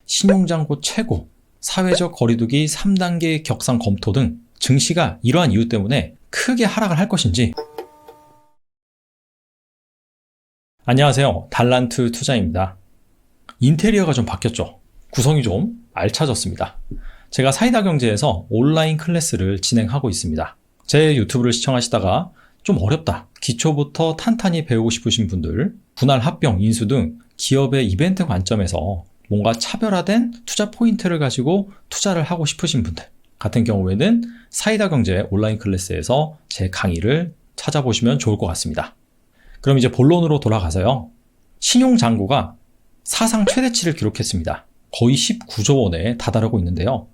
신용장고 최고, 사회적 거리두기 3단계 격상 검토 등 증시가 이러한 이유 때문에 크게 하락을 할 것인지. 안녕하세요. 달란트 투자입니다. 인테리어가 좀 바뀌었죠. 구성이 좀 알차졌습니다. 제가 사이다경제에서 온라인 클래스를 진행하고 있습니다. 제 유튜브를 시청하시다가 좀 어렵다, 기초부터 탄탄히 배우고 싶으신 분들, 분할 합병, 인수 등 기업의 이벤트 관점에서 뭔가 차별화된 투자 포인트를 가지고 투자를 하고 싶으신 분들 같은 경우에는 사이다경제 온라인 클래스에서 제 강의를 찾아보시면 좋을 것 같습니다. 그럼 이제 본론으로 돌아가서요. 신용장고가 사상 최대치를 기록했습니다. 거의 19조 원에 다다르고 있는데요.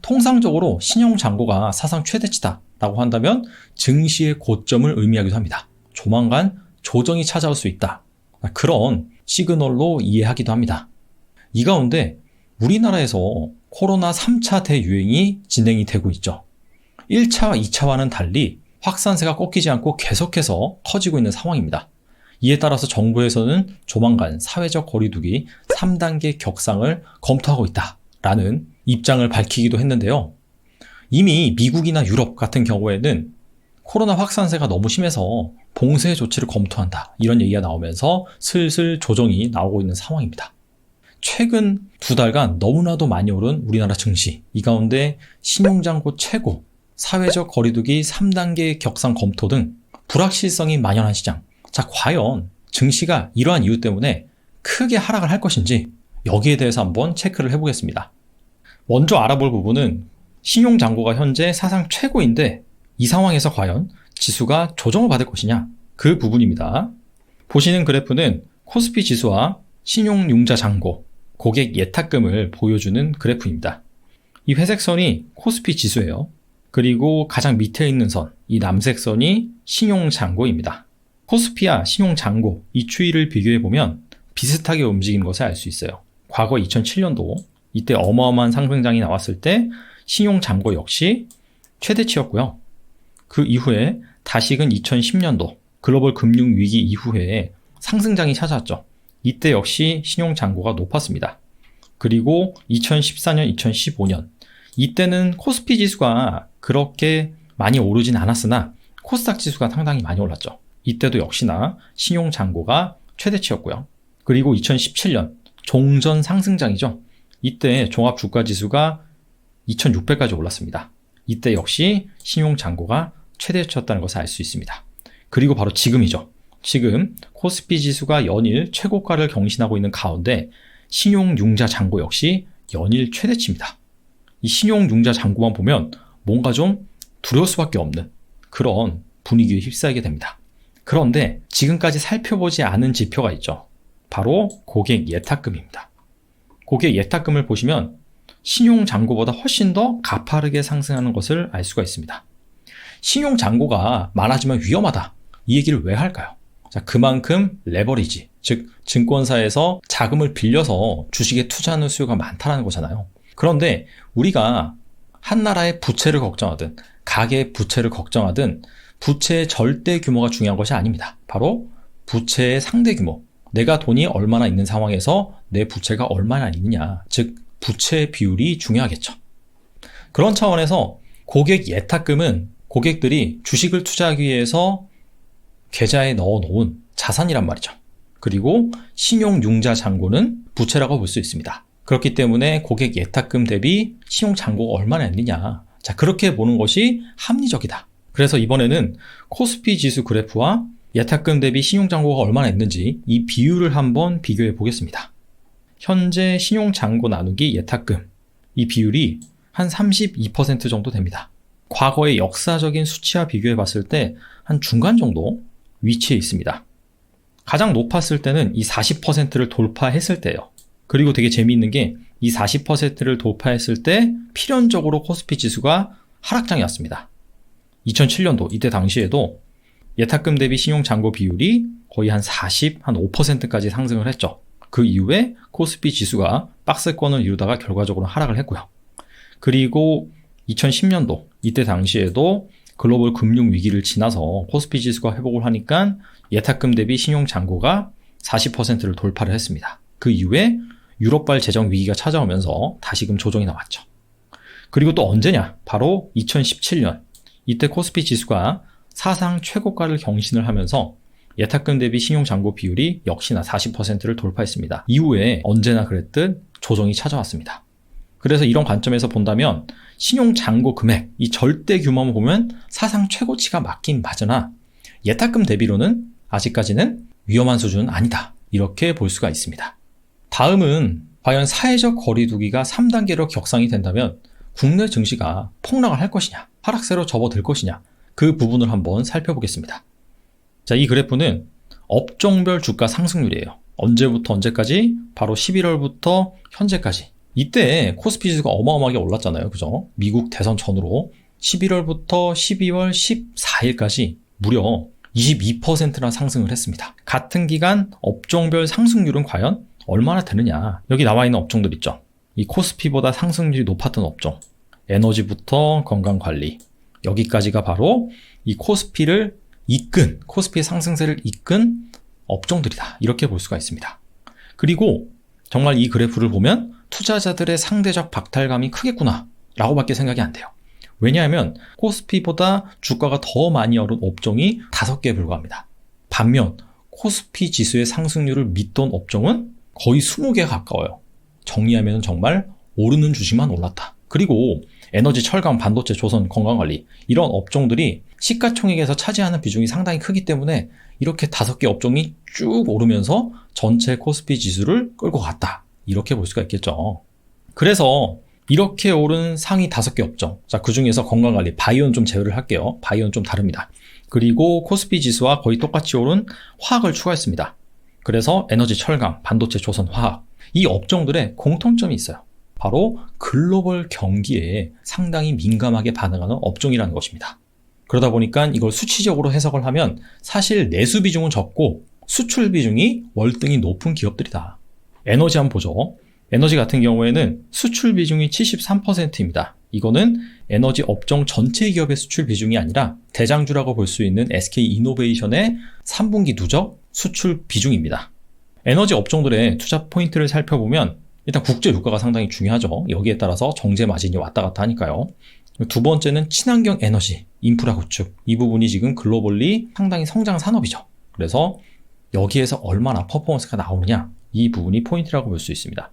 통상적으로 신용장고가 사상 최대치다 라고 한다면 증시의 고점을 의미하기도 합니다. 조만간 조정이 찾아올 수 있다, 그런 시그널로 이해하기도 합니다. 이 가운데 우리나라에서 코로나 3차 대유행이 진행이 되고 있죠. 1차와 2차와는 달리 확산세가 꺾이지 않고 계속해서 커지고 있는 상황입니다. 이에 따라서 정부에서는 조만간 사회적 거리두기 3단계 격상을 검토하고 있다라는 입장을 밝히기도 했는데요. 이미 미국이나 유럽 같은 경우에는 코로나 확산세가 너무 심해서 봉쇄 조치를 검토한다, 이런 얘기가 나오면서 슬슬 조정이 나오고 있는 상황입니다. 최근 2달간 너무나도 많이 오른 우리나라 증시, 이 가운데 신용장고 최고, 사회적 거리두기 3단계 격상 검토 등 불확실성이 만연한 시장. 자, 과연 증시가 이러한 이유 때문에 크게 하락을 할 것인지 여기에 대해서 한번 체크를 해보겠습니다. 먼저 알아볼 부분은 신용장고가 현재 사상 최고인데 이 상황에서 과연 지수가 조정을 받을 것이냐, 그 부분입니다. 보시는 그래프는 코스피 지수와 신용융자 잔고, 고객 예탁금을 보여주는 그래프입니다. 이 회색 선이 코스피 지수예요. 그리고 가장 밑에 있는 선, 이 남색 선이 신용잔고입니다. 코스피와 신용잔고, 이 추이를 비교해보면 비슷하게 움직이는 것을 알 수 있어요. 과거 2007년도, 이때 어마어마한 상승장이 나왔을 때 신용잔고 역시 최대치였고요. 그 이후에 다시금 2010년도 글로벌 금융위기 이후에 상승장이 찾아왔죠. 이때 역시 신용잔고가 높았습니다. 그리고 2014년, 2015년, 이때는 코스피 지수가 그렇게 많이 오르진 않았으나 코스닥 지수가 상당히 많이 올랐죠. 이때도 역시나 신용잔고가 최대치였고요. 그리고 2017년 종전 상승장이죠. 이때 종합주가지수가 2600까지 올랐습니다. 이때 역시 신용잔고가 최대치였다는 것을 알 수 있습니다. 그리고 바로 지금이죠. 지금 코스피 지수가 연일 최고가를 경신하고 있는 가운데 신용융자 잔고 역시 연일 최대치입니다. 이 신용융자 잔고만 보면 뭔가 좀 두려울 수밖에 없는 그런 분위기에 휩싸이게 됩니다. 그런데 지금까지 살펴보지 않은 지표가 있죠. 바로 고객 예탁금입니다. 고객 예탁금을 보시면 신용잔고보다 훨씬 더 가파르게 상승하는 것을 알 수가 있습니다. 신용잔고가 많아지면 위험하다, 이 얘기를 왜 할까요? 자, 그만큼 레버리지, 즉 증권사에서 자금을 빌려서 주식에 투자하는 수요가 많다는 거잖아요. 그런데 우리가 한 나라의 부채를 걱정하든 가계의 부채를 걱정하든 부채의 절대 규모가 중요한 것이 아닙니다. 바로 부채의 상대 규모, 내가 돈이 얼마나 있는 상황에서 내 부채가 얼마나 있느냐, 즉 부채의 비율이 중요하겠죠. 그런 차원에서 고객 예탁금은 고객들이 주식을 투자하기 위해서 계좌에 넣어놓은 자산이란 말이죠. 그리고 신용융자 잔고는 부채라고 볼 수 있습니다. 그렇기 때문에 고객 예탁금 대비 신용잔고가 얼마나 있느냐, 자, 그렇게 보는 것이 합리적이다. 그래서 이번에는 코스피 지수 그래프와 예탁금 대비 신용잔고가 얼마나 있는지 이 비율을 한번 비교해 보겠습니다. 현재 신용잔고 나누기 예탁금, 이 비율이 한 32% 정도 됩니다. 과거의 역사적인 수치와 비교해 봤을 때 한 중간 정도 위치해 있습니다. 가장 높았을 때는 이 40%를 돌파했을 때예요. 그리고 되게 재미있는 게 이 40%를 돌파했을 때 필연적으로 코스피 지수가 하락장이었습니다. 2007년도 이때 당시에도 예탁금 대비 신용잔고 비율이 거의 한 40, 한 5%까지 상승을 했죠. 그 이후에 코스피 지수가 박스권을 이루다가 결과적으로 하락을 했고요. 그리고 2010년도 이때 당시에도 글로벌 금융 위기를 지나서 코스피 지수가 회복을 하니까 예탁금 대비 신용잔고가 40%를 돌파를 했습니다. 그 이후에 유럽발 재정 위기가 찾아오면서 다시금 조정이 나왔죠. 그리고 또 언제냐? 바로 2017년. 이때 코스피 지수가 사상 최고가를 경신을 하면서 예탁금 대비 신용잔고 비율이 역시나 40%를 돌파했습니다. 이후에 언제나 그랬듯 조정이 찾아왔습니다. 그래서 이런 관점에서 본다면 신용잔고 금액, 이 절대 규모만 보면 사상 최고치가 맞긴 맞으나 예탁금 대비로는 아직까지는 위험한 수준은 아니다. 이렇게 볼 수가 있습니다. 다음은 과연 사회적 거리두기가 3단계로 격상이 된다면 국내 증시가 폭락을 할 것이냐, 하락세로 접어들 것이냐, 그 부분을 한번 살펴보겠습니다. 자, 이 그래프는 업종별 주가 상승률이에요. 언제부터 언제까지? 바로 11월부터 현재까지. 이때 코스피 지수가 어마어마하게 올랐잖아요. 그죠? 미국 대선 전후로 11월부터 12월 14일까지 무려 22%나 상승을 했습니다. 같은 기간 업종별 상승률은 과연 얼마나 되느냐? 여기 나와 있는 업종들 있죠. 이 코스피보다 상승률이 높았던 업종. 에너지부터 건강관리. 여기까지가 바로 이 코스피의 상승세를 이끈 업종들이다. 이렇게 볼 수가 있습니다. 그리고 정말 이 그래프를 보면 투자자들의 상대적 박탈감이 크겠구나 라고 밖에 생각이 안 돼요. 왜냐하면 코스피보다 주가가 더 많이 오른 업종이 5개에 불과합니다. 반면 코스피 지수의 상승률을 믿던 업종은 거의 20개에 가까워요. 정리하면 정말 오르는 주식만 올랐다. 그리고 에너지, 철강, 반도체, 조선, 건강관리 이런 업종들이 시가총액에서 차지하는 비중이 상당히 크기 때문에 이렇게 5개 업종이 쭉 오르면서 전체 코스피 지수를 끌고 갔다. 이렇게 볼 수가 있겠죠. 그래서 이렇게 오른 상위 5개 업종. 자, 그 중에서 건강관리, 바이오는 좀 제외를 할게요. 바이오는 좀 다릅니다. 그리고 코스피 지수와 거의 똑같이 오른 화학을 추가했습니다. 그래서 에너지, 철강, 반도체, 조선, 화학. 이 업종들의 공통점이 있어요. 바로 글로벌 경기에 상당히 민감하게 반응하는 업종이라는 것입니다. 그러다 보니까 이걸 수치적으로 해석을 하면 사실 내수 비중은 적고 수출 비중이 월등히 높은 기업들이다. 에너지 한번 보죠. 에너지 같은 경우에는 수출 비중이 73%입니다. 이거는 에너지 업종 전체 기업의 수출 비중이 아니라 대장주라고 볼 수 있는 SK이노베이션의 3분기 누적 수출 비중입니다. 에너지 업종들의 투자 포인트를 살펴보면 일단 국제 유가가 상당히 중요하죠. 여기에 따라서 정제 마진이 왔다 갔다 하니까요. 두 번째는 친환경 에너지, 인프라 구축. 이 부분이 지금 글로벌리 상당히 성장 산업이죠. 그래서 여기에서 얼마나 퍼포먼스가 나오느냐, 이 부분이 포인트라고 볼 수 있습니다.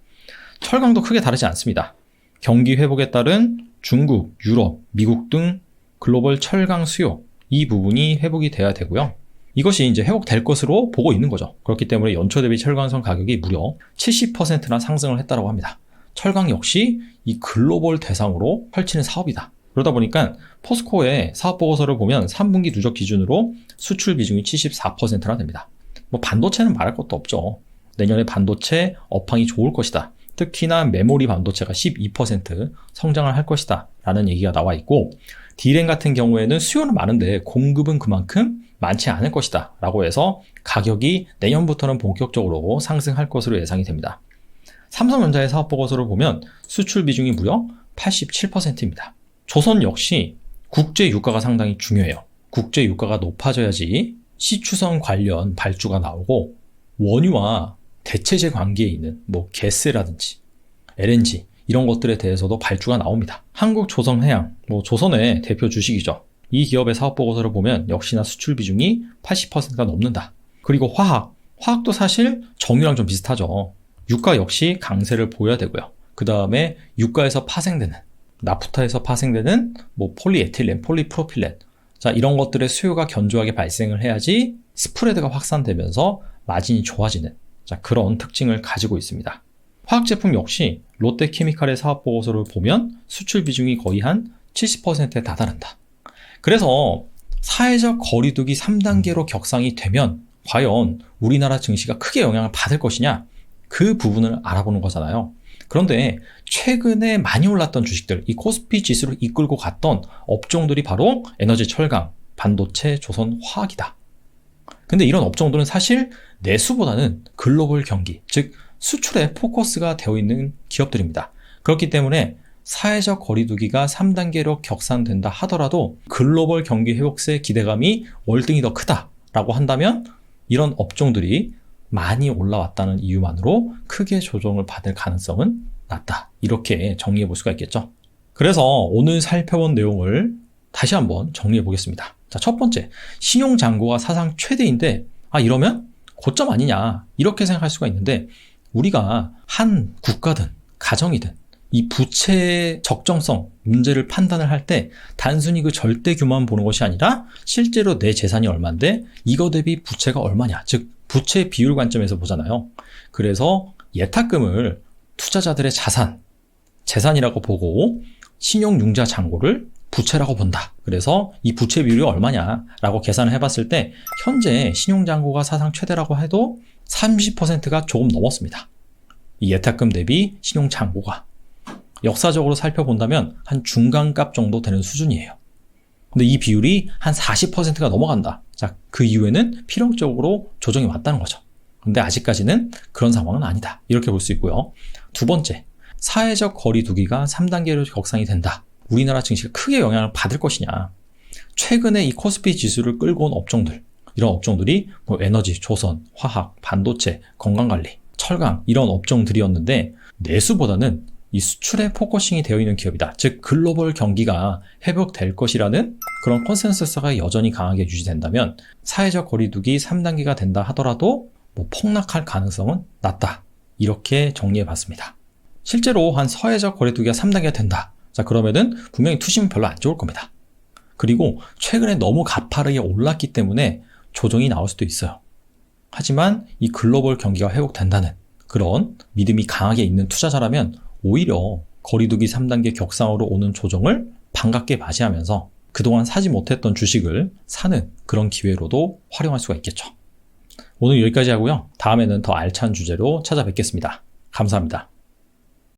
철강도 크게 다르지 않습니다. 경기 회복에 따른 중국, 유럽, 미국 등 글로벌 철강 수요, 이 부분이 회복이 돼야 되고요. 이것이 이제 회복될 것으로 보고 있는 거죠. 그렇기 때문에 연초 대비 철강선 가격이 무려 70%나 상승을 했다고 합니다. 철강 역시 이 글로벌 대상으로 펼치는 사업이다. 그러다 보니까 포스코의 사업보고서를 보면 3분기 누적 기준으로 수출 비중이 74%나 됩니다. 뭐 반도체는 말할 것도 없죠. 내년에 반도체 업황이 좋을 것이다. 특히나 메모리 반도체가 12% 성장을 할 것이다 라는 얘기가 나와 있고, D램 같은 경우에는 수요는 많은데 공급은 그만큼 많지 않을 것이다 라고 해서 가격이 내년부터는 본격적으로 상승할 것으로 예상이 됩니다. 삼성전자의 사업보고서를 보면 수출 비중이 무려 87%입니다. 조선 역시 국제 유가가 상당히 중요해요. 국제 유가가 높아져야지 시추선 관련 발주가 나오고, 원유와 대체재 관계에 있는 뭐 게스라든지 LNG 이런 것들에 대해서도 발주가 나옵니다. 한국조선해양, 뭐 조선의 대표 주식이죠. 이 기업의 사업보고서를 보면 역시나 수출 비중이 80%가 넘는다. 그리고 화학도 사실 정유랑 좀 비슷하죠. 유가 역시 강세를 보여야 되고요. 그 다음에 유가에서 파생되는, 나프타에서 파생되는 뭐 폴리에틸렌, 폴리프로필렌, 자, 이런 것들의 수요가 견조하게 발생을 해야지 스프레드가 확산되면서 마진이 좋아지는, 자, 그런 특징을 가지고 있습니다. 화학 제품 역시 롯데케미칼의 사업보고서를 보면 수출 비중이 거의 한 70%에 다다른다. 그래서 사회적 거리두기 3단계로 격상이 되면 과연 우리나라 증시가 크게 영향을 받을 것이냐, 그 부분을 알아보는 거잖아요. 그런데 최근에 많이 올랐던 주식들, 이 코스피 지수를 이끌고 갔던 업종들이 바로 에너지, 철강, 반도체, 조선, 화학이다. 근데 이런 업종들은 사실 내수보다는 글로벌 경기, 즉 수출에 포커스가 되어 있는 기업들입니다. 그렇기 때문에 사회적 거리두기가 3단계로 격상된다 하더라도 글로벌 경기 회복세 기대감이 월등히 더 크다라고 한다면 이런 업종들이 많이 올라왔다는 이유만으로 크게 조정을 받을 가능성은 낮다. 이렇게 정리해 볼 수가 있겠죠. 그래서 오늘 살펴본 내용을 다시 한번 정리해 보겠습니다. 자, 첫 번째, 신용잔고가 사상 최대인데 이러면 고점 아니냐 이렇게 생각할 수가 있는데, 우리가 한 국가든 가정이든 이 부채의 적정성 문제를 판단을 할 때 단순히 그 절대 규모만 보는 것이 아니라 실제로 내 재산이 얼마인데 이거 대비 부채가 얼마냐, 즉 부채 비율 관점에서 보잖아요. 그래서 예탁금을 투자자들의 재산이라고 보고 신용융자 잔고를 부채라고 본다. 그래서 이 부채 비율이 얼마냐라고 계산을 해봤을 때 현재 신용잔고가 사상 최대라고 해도 30%가 조금 넘었습니다. 이 예탁금 대비 신용잔고가 역사적으로 살펴본다면 한 중간값 정도 되는 수준이에요. 근데 이 비율이 한 40%가 넘어간다. 자, 그 이후에는 필연적으로 조정이 왔다는 거죠. 근데 아직까지는 그런 상황은 아니다. 이렇게 볼 수 있고요. 두 번째, 사회적 거리두기가 3단계로 격상이 된다. 우리나라 증시가 크게 영향을 받을 것이냐. 최근에 이 코스피 지수를 끌고 온 업종들, 이런 업종들이 에너지, 조선, 화학, 반도체, 건강관리, 철강 이런 업종들이었는데 내수보다는 이 수출에 포커싱이 되어 있는 기업이다. 즉 글로벌 경기가 회복될 것이라는 그런 컨센서스가 여전히 강하게 유지된다면 사회적 거리두기 3단계가 된다 하더라도 폭락할 가능성은 낮다. 이렇게 정리해 봤습니다. 실제로 한 사회적 거리두기가 3단계가 된다. 자, 그러면은 분명히 투심은 별로 안 좋을 겁니다. 그리고 최근에 너무 가파르게 올랐기 때문에 조정이 나올 수도 있어요. 하지만 이 글로벌 경기가 회복된다는 그런 믿음이 강하게 있는 투자자라면 오히려 거리두기 3단계 격상으로 오는 조정을 반갑게 맞이하면서 그동안 사지 못했던 주식을 사는 그런 기회로도 활용할 수가 있겠죠. 오늘 여기까지 하고요. 다음에는 더 알찬 주제로 찾아뵙겠습니다. 감사합니다.